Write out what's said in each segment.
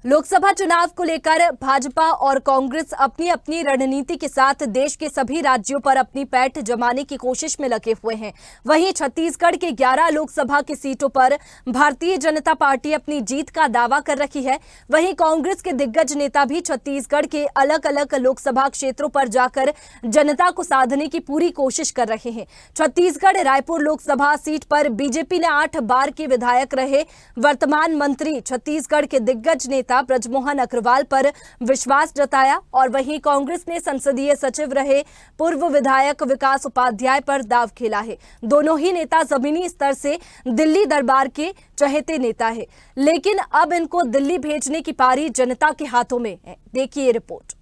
लोकसभा चुनाव को लेकर भाजपा और कांग्रेस अपनी अपनी रणनीति के साथ देश के सभी राज्यों पर अपनी पैठ जमाने की कोशिश में लगे हुए हैं। वहीं छत्तीसगढ़ के 11 लोकसभा की सीटों पर भारतीय जनता पार्टी अपनी जीत का दावा कर रही है। वहीं कांग्रेस के दिग्गज नेता भी छत्तीसगढ़ के अलग अलग लोकसभा क्षेत्रों पर जाकर जनता को साधने की पूरी कोशिश कर रहे हैं। छत्तीसगढ़ रायपुर लोकसभा सीट पर बीजेपी ने 8 बार के विधायक रहे वर्तमान मंत्री छत्तीसगढ़ के दिग्गज नेता ब्रजमोहन अग्रवाल पर विश्वास जताया और वहीं कांग्रेस ने संसदीय सचिव रहे पूर्व विधायक विकास उपाध्याय पर दांव खेला है। दोनों ही नेता जमीनी स्तर से दिल्ली दरबार के चहेते नेता है, लेकिन अब इनको दिल्ली भेजने की पारी जनता के हाथों में है। देखिए रिपोर्ट।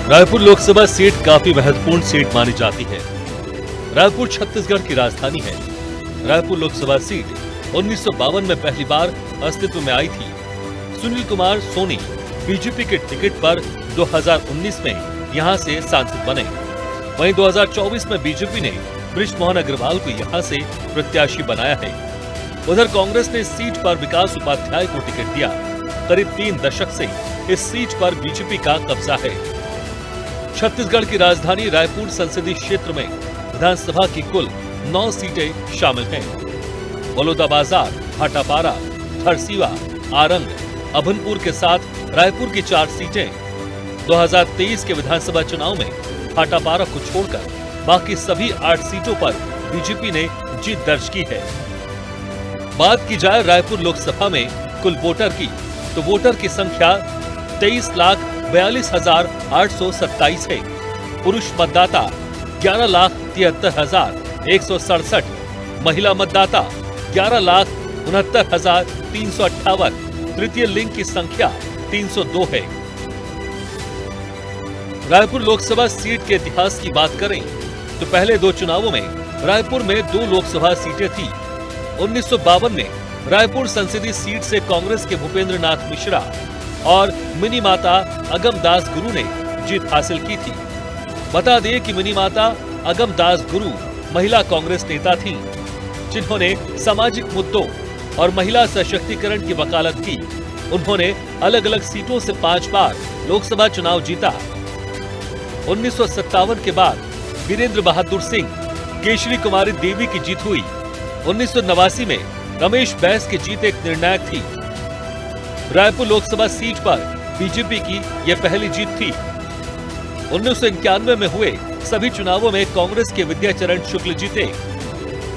रायपुर लोकसभा सीट काफी महत्वपूर्ण सीट मानी जाती है। रायपुर छत्तीसगढ़ की राजधानी है। रायपुर लोकसभा सीट 1952 में पहली बार अस्तित्व में आई थी। सुनील कुमार सोनी बीजेपी के टिकट पर 2019 में यहां से सांसद बने। वहीं 2024 में बीजेपी ने ब्रजमोहन अग्रवाल को यहां से प्रत्याशी बनाया है। उधर कांग्रेस ने इस सीट पर विकास उपाध्याय को टिकट दिया। करीब 3 दशक से इस सीट पर बीजेपी का कब्जा है। छत्तीसगढ़ की राजधानी रायपुर संसदीय क्षेत्र में विधानसभा की कुल 9 सीटें शामिल हैं। बलौदाबाजार, भाटापारा, खरसीवा, आरंग, अभनपुर के साथ रायपुर की 4 सीटें। 2023 के विधानसभा चुनाव में भाटापारा को छोड़कर बाकी सभी 8 सीटों पर बीजेपी ने जीत दर्ज की है। बात की जाए रायपुर लोकसभा में कुल वोटर की, तो वोटर की संख्या 23,42,827 है। पुरुष मतदाता 11,73,167, महिला मतदाता 11,69,358, तृतीय लिंग की संख्या 302 है। रायपुर लोकसभा सीट के इतिहास की बात करें तो पहले 2 चुनावों में रायपुर में 2 लोकसभा सीटें थी। 1952 में रायपुर संसदीय सीट से कांग्रेस के भूपेंद्र नाथ मिश्रा और मिनी माता अगम दास गुरु ने जीत हासिल की थी। बता दें कि मिनी माता अगम दास गुरु महिला कांग्रेस नेता थीं, जिन्होंने सामाजिक मुद्दों और महिला सशक्तिकरण की वकालत की। उन्होंने अलग अलग सीटों से 5 बार लोकसभा चुनाव जीता। 1957 के बाद वीरेंद्र बहादुर सिंह, केशरी कुमारी देवी की जीत हुई। 1989 में रमेश बैस की जीत एक निर्णायक थी। रायपुर लोकसभा सीट पर बीजेपी की यह पहली जीत थी। 1991 में हुए सभी चुनावों में कांग्रेस के विद्याचरण शुक्ल जीते।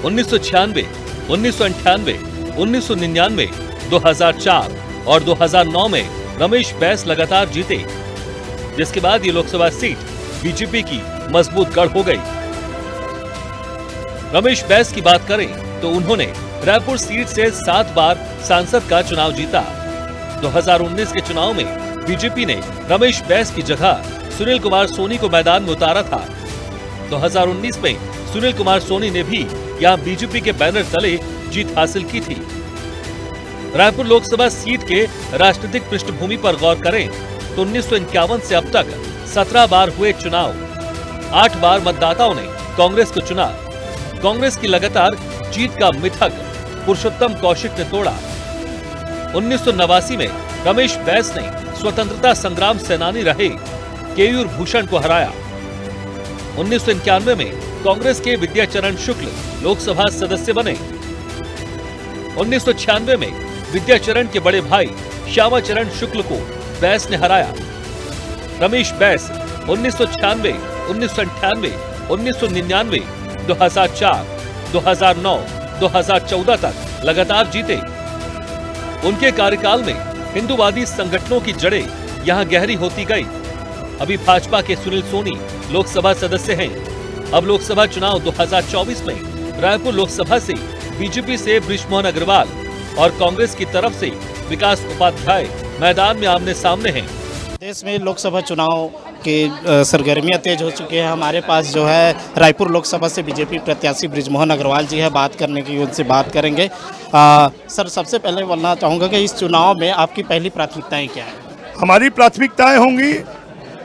1996, 1998, 1999, 2004 और 2009 में रमेश बैस लगातार जीते, जिसके बाद ये लोकसभा सीट बीजेपी की मजबूत गढ़ हो गई। रमेश बैस की बात करें तो उन्होंने रायपुर सीट से 7 बार सांसद का चुनाव जीता। 2019 के चुनाव में बीजेपी ने रमेश बैस की जगह सुनील कुमार सोनी को मैदान में उतारा था। 2019 में सुनील कुमार सोनी ने भी यहां बीजेपी के बैनर तले जीत हासिल की थी। रायपुर लोकसभा सीट के राजनीतिक पृष्ठभूमि पर गौर करें तो 1951 से अब तक 17 बार हुए चुनाव। 8 बार मतदाताओं ने कांग्रेस को चुना। कांग्रेस की लगातार जीत का मिथक पुरुषोत्तम कौशिक ने तोड़ा। 1989 में रमेश बैस ने स्वतंत्रता संग्राम सेनानी रहे केयूर भूषण को हराया। 1991 में कांग्रेस के विद्याचरण शुक्ल लोकसभा सदस्य बने। 1996 में विद्याचरण के बड़े भाई श्यामाचरण शुक्ल को बैस ने हराया। रमेश बैस 1996, 1998, 1999, 2004, 2009, 2014 तक लगातार जीते। उनके कार्यकाल में हिंदूवादी संगठनों की जड़ें यहां गहरी होती गई। अभी भाजपा के सुनील सोनी लोकसभा सदस्य हैं। अब लोकसभा चुनाव 2024 में रायपुर लोकसभा से बीजेपी से ब्रजमोहन अग्रवाल और कांग्रेस की तरफ से विकास उपाध्याय मैदान में आमने सामने हैं। देश में लोकसभा चुनाव की सरगर्मियां तेज हो चुकी है। हमारे पास जो है रायपुर लोकसभा से बीजेपी प्रत्याशी ब्रजमोहन अग्रवाल जी है। बात करने की उनसे बात करेंगे। सर, सबसे पहले बोलना चाहूँगा कि इस चुनाव में आपकी पहली प्राथमिकताएं क्या है? हमारी प्राथमिकताएं होंगी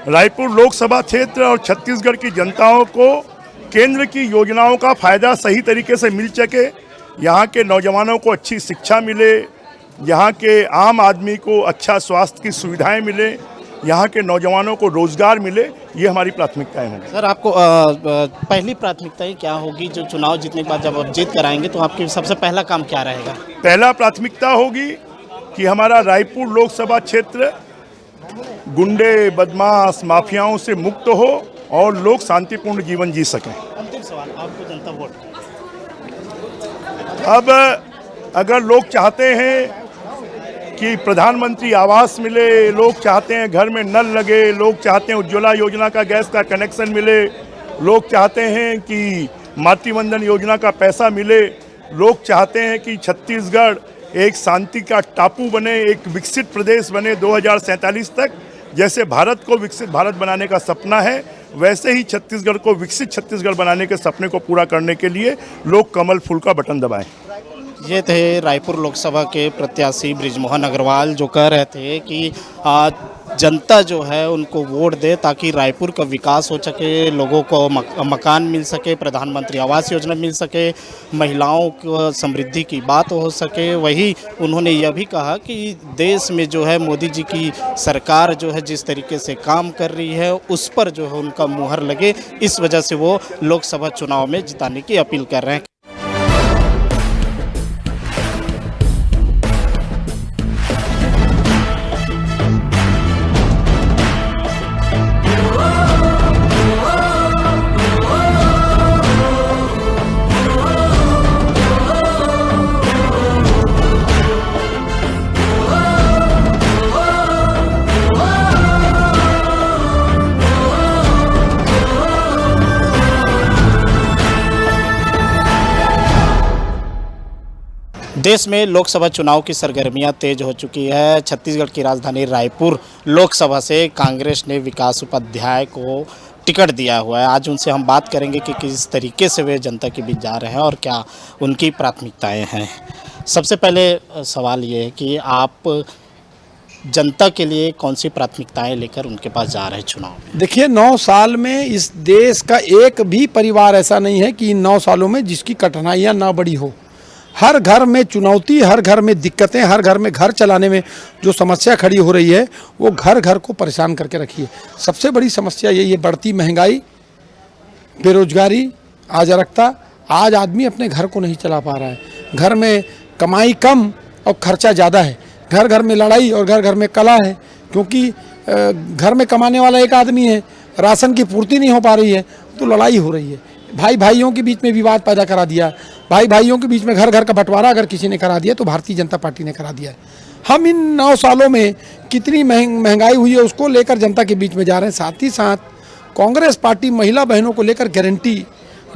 रायपुर लोकसभा क्षेत्र और छत्तीसगढ़ की जनताओं को केंद्र की योजनाओं का फ़ायदा सही तरीके से मिल सके, यहाँ के नौजवानों को अच्छी शिक्षा मिले, यहाँ के आम आदमी को अच्छा स्वास्थ्य की सुविधाएं मिले, यहाँ के नौजवानों को रोज़गार मिले, ये हमारी प्राथमिकताएं होंगी। सर आपको पहली प्राथमिकताएं क्या होगी? जो चुनाव जीतने के बाद जब आप जीत कर आएंगे तो आपकी सबसे पहला काम क्या रहेगा? पहला प्राथमिकता होगी कि हमारा रायपुर लोकसभा क्षेत्र गुंडे, बदमाश, माफियाओं से मुक्त हो और लोग शांतिपूर्ण जीवन जी सकें। अंतिम सवाल, आपको जनता वोट? अब अगर लोग चाहते हैं कि प्रधानमंत्री आवास मिले, लोग चाहते हैं घर में नल लगे, लोग चाहते हैं उज्ज्वला योजना का गैस का कनेक्शन मिले, लोग चाहते हैं कि मातृवंदन योजना का पैसा मिले, लोग चाहते हैं कि छत्तीसगढ़ एक शांति का टापू बने, एक विकसित प्रदेश बने 2047 तक। जैसे भारत को विकसित भारत बनाने का सपना है, वैसे ही छत्तीसगढ़ को विकसित छत्तीसगढ़ बनाने के सपने को पूरा करने के लिए लोग कमल फूल का बटन दबाएं। ये थे रायपुर लोकसभा के प्रत्याशी बृजमोहन अग्रवाल, जो कह रहे थे कि जनता जो है उनको वोट दे ताकि रायपुर का विकास हो सके, लोगों को मकान मिल सके, प्रधानमंत्री आवास योजना मिल सके, महिलाओं को समृद्धि की बात हो सके। वही उन्होंने यह भी कहा कि देश में जो है मोदी जी की सरकार जो है जिस तरीके से काम कर रही है उस पर जो है उनका मुहर लगे, इस वजह से वो लोकसभा चुनाव में जिताने की अपील कर रहे हैं। देश में लोकसभा चुनाव की सरगर्मियां तेज हो चुकी है। छत्तीसगढ़ की राजधानी रायपुर लोकसभा से कांग्रेस ने विकास उपाध्याय को टिकट दिया हुआ है। आज उनसे हम बात करेंगे कि किस तरीके से वे जनता के बीच जा रहे हैं और क्या उनकी प्राथमिकताएं हैं। सबसे पहले सवाल ये है कि आप जनता के लिए कौन सी प्राथमिकताएं लेकर उनके पास जा रहे हैं चुनाव में? देखिए, 9 साल में इस देश का एक भी परिवार ऐसा नहीं है कि इन 9 सालों में जिसकी कठिनाइयाँ ना बड़ी हो। हर घर में चुनौती, हर घर में दिक्कतें, हर घर में घर चलाने में जो समस्या खड़ी हो रही है वो घर घर को परेशान करके रखी है। सबसे बड़ी समस्या यही है, बढ़ती महंगाई, बेरोजगारी, अराजकता। आज आदमी अपने घर को नहीं चला पा रहा है। घर में कमाई कम और खर्चा ज़्यादा है। घर घर में लड़ाई और घर घर में कला है, क्योंकि घर में कमाने वाला एक आदमी है, राशन की पूर्ति नहीं हो पा रही है तो लड़ाई हो रही है। भाई भाइयों के बीच में विवाद पैदा करा दिया, भाई भाइयों के बीच में घर घर का बंटवारा अगर किसी ने करा दिया तो भारतीय जनता पार्टी ने करा दिया है। हम इन 9 सालों में कितनी महंगाई हुई है उसको लेकर जनता के बीच में जा रहे हैं। साथ ही साथ कांग्रेस पार्टी महिला बहनों को लेकर गारंटी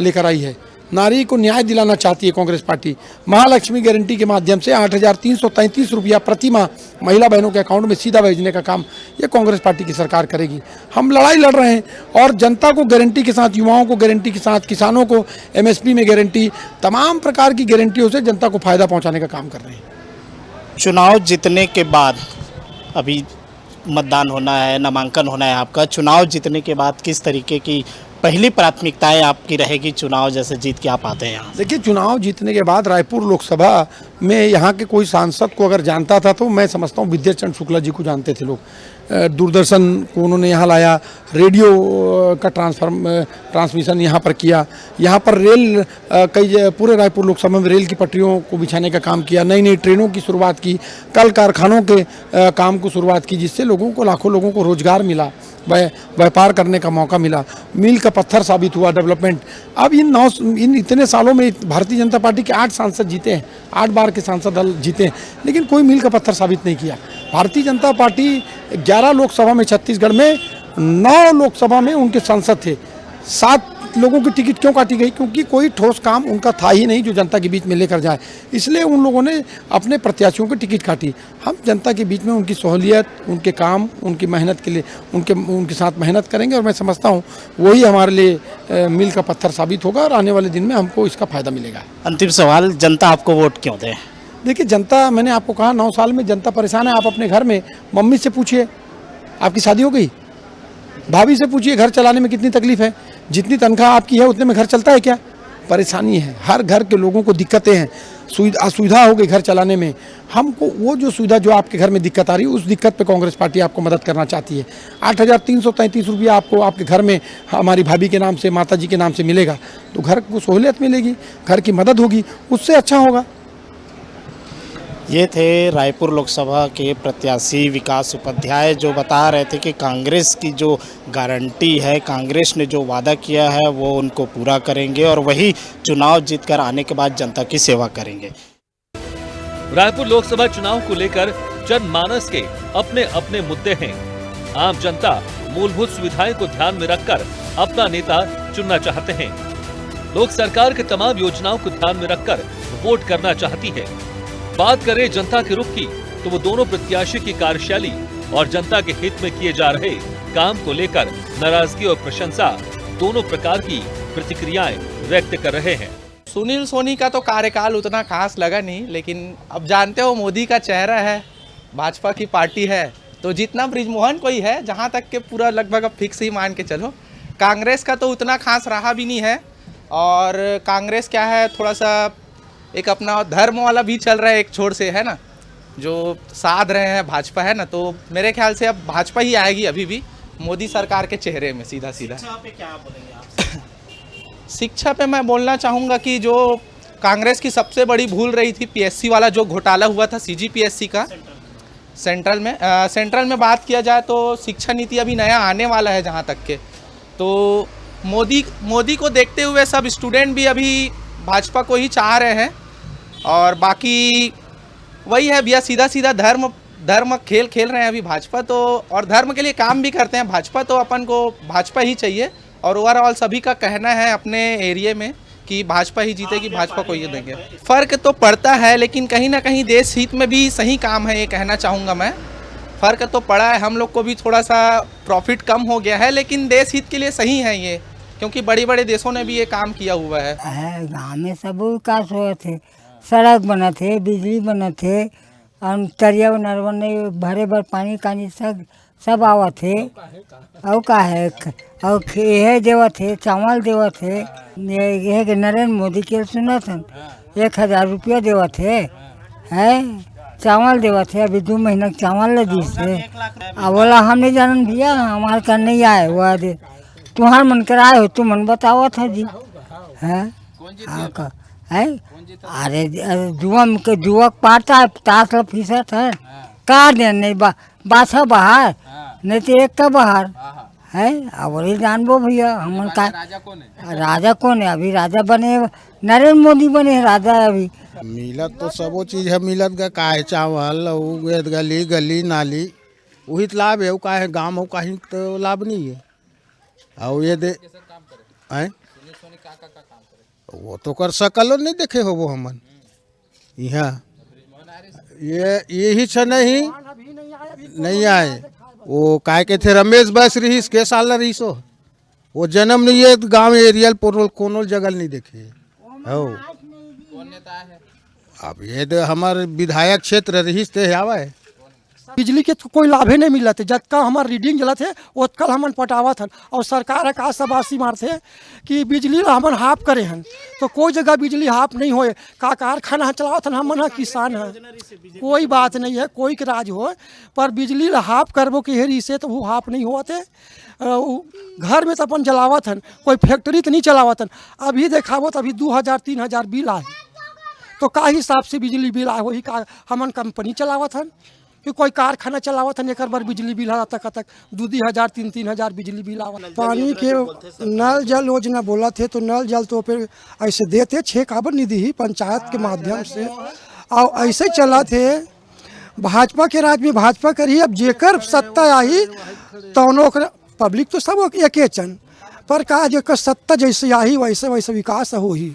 लेकर आई है। नारी को न्याय दिलाना चाहती है कांग्रेस पार्टी। महालक्ष्मी गारंटी के माध्यम से 8,333 रुपया प्रति माह महिला बहनों के अकाउंट में सीधा भेजने का काम ये कांग्रेस पार्टी की सरकार करेगी। हम लड़ाई लड़ रहे हैं और जनता को गारंटी के साथ, युवाओं को गारंटी के साथ, किसानों को MSP में गारंटी, तमाम प्रकार की गारंटियों से जनता को फायदा पहुँचाने का काम कर रहे हैं। चुनाव जीतने के बाद अभी मतदान होना है, नामांकन होना है आपका। चुनाव जीतने के बाद किस तरीके की पहली प्राथमिकताएं आपकी रहेगी चुनाव जैसे जीत के आप आते हैं यहाँ? देखिए, चुनाव जीतने के बाद रायपुर लोकसभा में यहाँ के कोई सांसद को अगर जानता था तो मैं समझता हूँ विद्याचरण शुक्ला जी को जानते थे लोग। दूरदर्शन को उन्होंने यहाँ लाया, रेडियो का ट्रांसमिशन यहाँ पर किया, यहाँ पर रेल कई पूरे रायपुर लोकसभा में रेल की पटरियों को बिछाने का काम किया, नई नई ट्रेनों की शुरुआत की, कल कारखानों के काम को शुरुआत की, जिससे लोगों को, लाखों लोगों को रोजगार मिला, व्यापार करने का मौका मिला, मील का पत्थर साबित हुआ डेवलपमेंट। अब इन इतने सालों में भारतीय जनता पार्टी के 8 सांसद जीते हैं, 8 बार के सांसद दल जीते हैं, लेकिन कोई मील का पत्थर साबित नहीं किया। भारतीय जनता पार्टी 11 लोकसभा में, छत्तीसगढ़ में 9 लोकसभा में उनके सांसद थे। 7 लोगों की टिकट क्यों काटी गई? क्योंकि कोई ठोस काम उनका था ही नहीं जो जनता के बीच में लेकर जाए, इसलिए उन लोगों ने अपने प्रत्याशियों की टिकट काटी। हम जनता के बीच में उनकी सहूलियत, उनके काम, उनकी मेहनत के लिए उनके साथ मेहनत करेंगे और मैं समझता हूँ वही हमारे लिए मील का पत्थर साबित होगा और आने वाले दिन में हमको इसका फायदा मिलेगा। अंतिम सवाल, जनता आपको वोट क्यों दे? देखिए, जनता, मैंने आपको कहा 9 साल में जनता परेशान है। आप अपने घर में मम्मी से पूछिए, आपकी शादी हो गई? भाभी से पूछिए घर चलाने में कितनी तकलीफ है, जितनी तनख्वाह आपकी है उतने में घर चलता है क्या? परेशानी है, हर घर के लोगों को दिक्कतें हैं, असुविधा हो गई घर चलाने में। हमको वो जो सुविधा जो आपके घर में दिक्कत आ रही है उस दिक्कत पे कांग्रेस पार्टी आपको मदद करना चाहती है। 8,333 रुपया आपको आपके घर में हमारी भाभी के नाम से, माता जी के नाम से मिलेगा, तो घर को सहूलियत मिलेगी, घर की मदद होगी, उससे अच्छा होगा। ये थे रायपुर लोकसभा के प्रत्याशी विकास उपाध्याय, जो बता रहे थे कि कांग्रेस की जो गारंटी है, कांग्रेस ने जो वादा किया है वो उनको पूरा करेंगे और वही चुनाव जीतकर आने के बाद जनता की सेवा करेंगे। रायपुर लोकसभा चुनाव को लेकर जनमानस के अपने अपने मुद्दे हैं। आम जनता मूलभूत सुविधाएं को ध्यान में रखकर अपना नेता चुनना चाहते हैं। लोग सरकार के तमाम योजनाओं को ध्यान में रखकर वोट करना चाहती है। बात करें जनता के रुख की, तो वो दोनों प्रत्याशी की कार्यशैली और जनता के हित में किए जा रहे काम को लेकर नाराजगी और प्रशंसा दोनों प्रकार की प्रतिक्रियाएं व्यक्त कर रहे हैं। सुनील सोनी का तो कार्यकाल उतना खास लगा नहीं, लेकिन अब जानते हो मोदी का चेहरा है, भाजपा की पार्टी है, तो जितना बृजमोहन कोई है, जहां तक के पूरा लगभग अब फिक्स ही मान के चलो। कांग्रेस का तो उतना खास रहा भी नहीं है, और कांग्रेस क्या है, थोड़ा सा एक अपना धर्म वाला भी चल रहा है एक छोर से, है ना, जो साध रहे हैं भाजपा, है ना, तो मेरे ख्याल से अब भाजपा ही आएगी अभी भी मोदी सरकार के चेहरे में सीधा सीधा। शिक्षा पे मैं बोलना चाहूँगा कि जो कांग्रेस की सबसे बड़ी भूल रही थी, पीएससी वाला जो घोटाला हुआ था सीजीपीएससी का सेंट्रल में बात किया जाए तो शिक्षा नीति अभी नया आने वाला है जहाँ तक के, तो मोदी को देखते हुए सब स्टूडेंट भी अभी भाजपा को ही चाह रहे हैं। और बाकी वही है भैया, सीधा सीधा धर्म खेल रहे हैं अभी भाजपा तो, और धर्म के लिए काम भी करते हैं भाजपा, तो अपन को भाजपा ही चाहिए। और ओवरऑल सभी का कहना है अपने एरिया में कि भाजपा ही जीतेगी, भाजपा को ये देंगे। फ़र्क तो पड़ता है, लेकिन कहीं ना कहीं देश हित में भी सही काम है, ये कहना चाहूँगा मैं। फ़र्क तो पड़ा है, हम लोग को भी थोड़ा सा प्रॉफिट कम हो गया है, लेकिन देश हित के लिए सही है ये, क्योंकि बड़े बड़े देशों ने भी ये काम किया हुआ है। गाँव में सब विकास हुए थे, सड़क बना थे, बिजली बना थे, और तरिया नरवने भरे भर पानी कानी सब आवा थे। और का है, और यह देवा थे, चावल देवा थे, यह के नरेंद्र मोदी के सुना था 1,000 रुपया देवा थे, है चावल देवा थे, अभी 2 महीना चावल लगी से। अब बोला हम नहीं जानन भैया, हमारे का नहीं आए, वो दे तुम्हार मन कर आए हो, तुम मन बताओ था जी, है है अरे जुआ पाता है, ताश ला फीसा था का दे नहीं बासा बाहर नहीं तो एक का बाहर है। अब वही जानबो भैया हम का राजा कौन है, अभी राजा बने नरेंद्र मोदी बने हैं राजा। अभी मिलत तो सबो चीज है, मिलत का है चावल, गली गली नाली वही तो लाभ है, का है गाँव कहीं तो लाभ नहीं है। और ये दे हैं वो तो कर सकलो नहीं देखे हो वो हमन यहाँ यही छ नहीं आए। वो काय के थे रमेश बैस रहीस के साल रहीस वो जन्म नहीं है गांव एरियल पोरल कोनो जगह नहीं देखे हो। अब ये तो हमारे विधायक क्षेत्र रहीस थे आवा है। बिजली के तो कोई लाभे नहीं मिला थे, जतका हमार रीडिंग जला थे उतकल हमन पटावा था, और सरकार का शबासी मार थे कि बिजली हमन हाफ करे हन, तो कोई जगह बिजली हाफ नहीं होए। का कारखाना चलावत हन, हमन किसान है, कोई बात नहीं है, कोई के राज हो, पर बिजली हाफ करबो के हेरी से तो वो हाफ नहीं हुआ थे। घर में तो अपन जलावत हन, कोई फैक्ट्री तो नहीं चलावत हन। अभी देखावत अभी 2,000-3,000 बिल आए, तो का हिसाब से बिजली बिल आए, वही का हमन कंपनी चलावत हन कि कोई कारखाना चलावत हन, एक बार बिजली बिल तक 2,000 3,000 बिजली बिल आवत। पानी के नल जल योजना बोला थे, तो नल जल तो फिर ऐसे देते 6 काबर निधि पंचायत के माध्यम से, और ऐसे चला थे भाजपा के राज में भाजपा करी। अब जेकर सत्ता आई तो पब्लिक तो सब एक चन, पर कहा जेकर सत्ता जैसे आई वैसे वैसे विकास हो ही।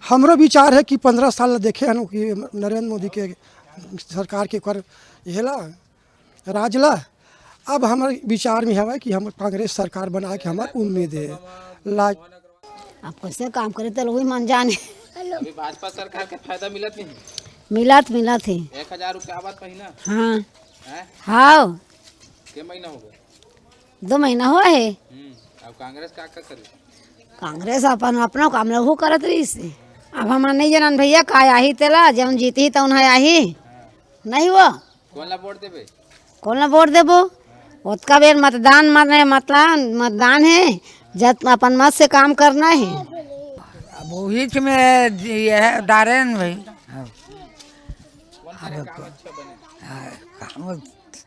हमारा विचार है कि 15 साल देखे हैं कि नरेंद्र मोदी के सरकार के कर हेला राजला। अब हमारे विचार में है कि हम कांग्रेस सरकार बना के हमारी उम्मीद है। आप कैसे काम करे तो वही मन जाने। अभी भाजपा सरकार के फायदा मिलत नहीं, मिलत है 1,000 रुपया आवत पहिना। हाँ हाँ के महीना हो गया 2 महीना हुआ है। अब कांग्रेस का करे? कांग्रेस अपन अपना काम लहू करत रही से। अब हमारा नहीं जानन भैया का आही तेला जब जीती तौन है आही नहीं हुआ। कौन ला वोट देबे? कौन ला वोट देबो? उसका बेर मतदान मतदान है, जब अपन मत से काम करना है। अब वही में ये डारे न भाई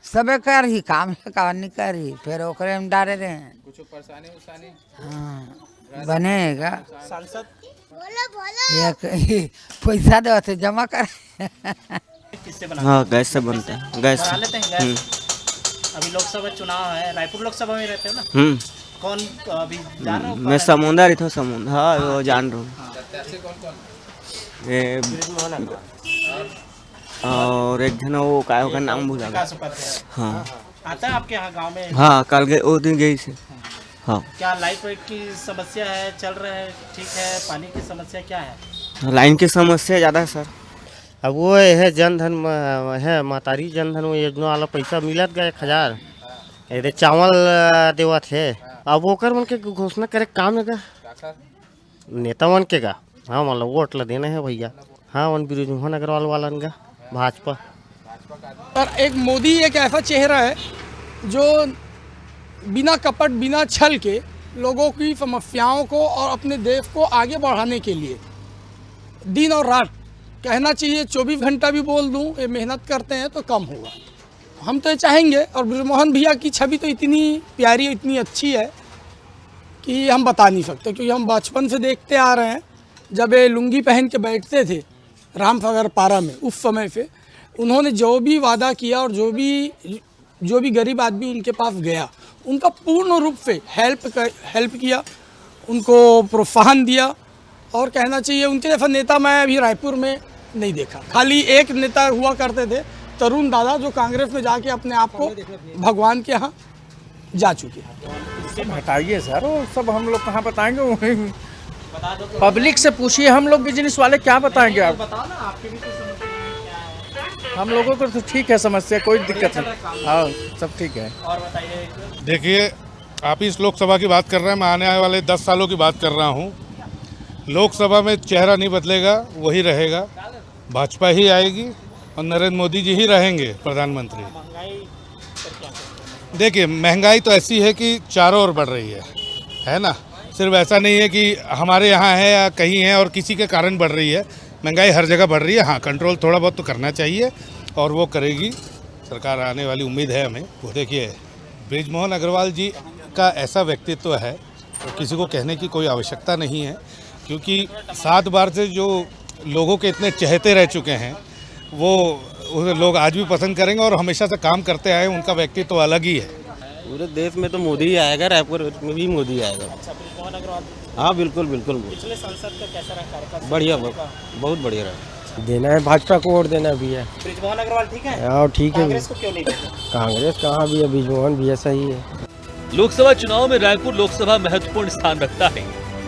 सबे कर ही काम नहीं करी फिर ओकरे में डारे रहे कुछ परेशानी उसानी? हाँ बनेगा सांसद पैसा दे थे जमा कर। हाँ गैस से बनता है, गैस से। लेते हैं गैस। अभी लोकसभा चुनाव है, रायपुर लोकसभा में रहते हो ना? कौन अभी जान रहे हो? मैं समुंदर ही था, समुंदर। हाँ वो जान रहा हूँ। ये और एक जन वो काय होगा नाम भूला गया। हाँ आता है आपके यहाँ गांव में? हाँ कल गए वो दिन गई से। हाँ क्या लाइट वाइट की समस्या है, चल रहा है ठीक है? पानी की समस्या क्या है? लाइन की समस्या ज़्यादा है सर। अब वो है जनधन है मातारी जनधन योजना वाला पैसा मिलत गया 1000 ये चावल देवत है। अब ओकर मन के घोषणा करे काम लगा नेता मन के का। हाँ मतलब वोट ला देना है भैया। हाँ वन बृजमोहन अग्रवाल वालन का भाजपा। और एक मोदी एक ऐसा चेहरा है जो बिना कपट बिना छल के लोगों की समस्याओं को और अपने देश को आगे बढ़ाने के लिए दिन और रात कहना चाहिए 24 घंटा भी बोल दूं ये मेहनत करते हैं तो कम होगा। हम तो ये चाहेंगे। और बृजमोहन भैया की छवि तो इतनी प्यारी इतनी अच्छी है कि हम बता नहीं सकते, क्योंकि हम बचपन से देखते आ रहे हैं जब ये लुंगी पहन के बैठते थे रामसागर पारा में। उस समय से उन्होंने जो भी वादा किया और जो भी गरीब आदमी उनके पास गया उनका पूर्ण रूप से हेल्प किया, उनको प्रोत्साहन दिया। और कहना चाहिए उनके जैसा नेता मैं अभी रायपुर में नहीं देखा। खाली एक नेता हुआ करते थे तरुण दादा, जो कांग्रेस में जाके अपने आप को भगवान के यहाँ जा चुके हैं। हटाइए सर, वो सब हम लोग कहाँ बताएंगे? पब्लिक से पूछिए, हम लोग बिजनेस वाले क्या बताएंगे? आप हम लोगों को तो ठीक है समस्या, कोई दिक्कत नहीं। हाँ सब ठीक है। और बताइए। देखिए आप इस लोकसभा की बात कर रहे हैं, मैं आने वाले 10 सालों की बात कर रहा हूँ। लोकसभा में चेहरा नहीं बदलेगा, वही रहेगा, भाजपा ही आएगी और नरेंद्र मोदी जी ही रहेंगे प्रधानमंत्री। देखिए महंगाई तो ऐसी है कि चारों ओर बढ़ रही है ना? सिर्फ ऐसा नहीं है कि हमारे यहाँ है या कहीं है और किसी के कारण बढ़ रही है। महंगाई हर जगह बढ़ रही है। हाँ कंट्रोल थोड़ा बहुत तो करना चाहिए और वो करेगी सरकार, आने वाली उम्मीद है हमें। वो देखिए बृजमोहन अग्रवाल जी का ऐसा व्यक्तित्व है तो किसी को कहने की कोई आवश्यकता नहीं है, क्योंकि 7 बार से जो लोगों के इतने चहेते रह चुके हैं वो लोग आज भी पसंद करेंगे और हमेशा से काम करते आए। उनका व्यक्तित्व तो अलग ही है। पूरे देश में तो मोदी ही आएगा, रायपुर में भी मोदी आएगा। हाँ बिल्कुल बिल्कुल। पिछले संसद का कैसा रहा कार्यकाल? बढ़िया, बहुत बढ़िया रहा। देना है भाजपा को वोट देना भी है। बृजमोहन अग्रवाल ठीक है? हाँ ठीक है। कांग्रेस को क्यों नहीं देते? कांग्रेस कहाँ भी है, बृजमोहन भी ऐसा ही है। लोकसभा चुनाव में रायपुर लोकसभा महत्वपूर्ण स्थान रखता है।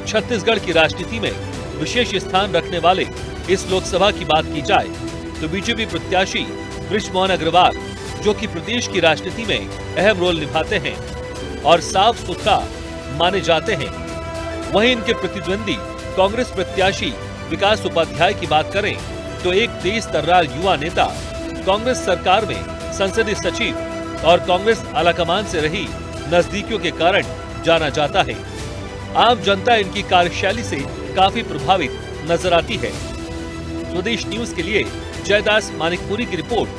छत्तीसगढ़ की राजनीति में विशेष स्थान रखने वाले इस लोकसभा की बात की जाए तो बीजेपी प्रत्याशी बृजमोहन अग्रवाल, जो कि प्रदेश की राजनीति में अहम रोल निभाते हैं और साफ सुथरा माने जाते हैं। वहीं इनके प्रतिद्वंदी कांग्रेस प्रत्याशी विकास उपाध्याय की बात करें तो एक तेज तर्रार युवा नेता, कांग्रेस सरकार में संसदीय सचिव और कांग्रेस आलाकमान से रही नजदीकियों के कारण जाना जाता है। आम जनता इनकी कार्यशैली से काफी प्रभावित नजर आती है। स्वदेश न्यूज के लिए जयदास मानिकपुरी की रिपोर्ट।